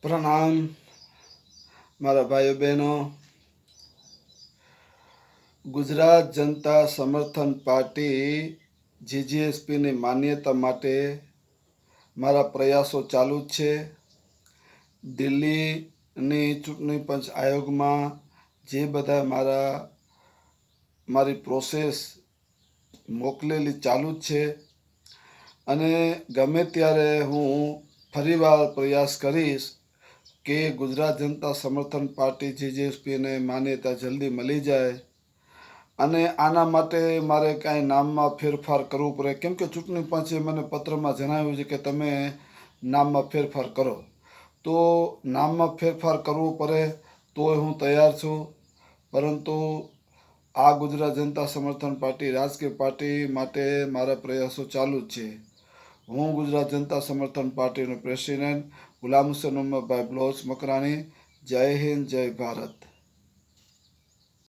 પ્રણામ મારા ભાઈઓ બહેનો। ગુજરાત જનતા સમર્થન પાર્ટી જીજીએસપીની માન્યતા માટે મારા પ્રયાસો ચાલુ જ છે। દિલ્હીની ચૂંટણી પંચ આયોગમાં જે બધા મારી પ્રોસેસ મોકલેલી ચાલુ જ છે અને ગમે ત્યારે હું ફરીવાર પ્રયાસ કરીશ કે ગુજરાત જનતા સમર્થન પાર્ટી જીજીએસપીને માન્યતા જલ્દી મળી જાય। અને આના માટે મારે કાંઈ નામમાં ફેરફાર કરવું પડે, કેમ કે ચૂંટણી પંચે મને પત્રમાં જણાવ્યું છે કે તમે નામમાં ફેરફાર કરો, તો નામમાં ફેરફાર કરવું પડે તોય હું તૈયાર છું। પરંતુ આ ગુજરાત જનતા સમર્થન પાર્ટી રાજકીય પાર્ટી માટે મારા પ્રયાસો ચાલુ જ છે। હું ગુજરાત જનતા સમર્થન પાર્ટીનો પ્રેસિડેન્ટ ગુલામ હુસૈન ઉમરભાઈ બલોચ મકરાણી। જય હિન્દ, જય ભારત।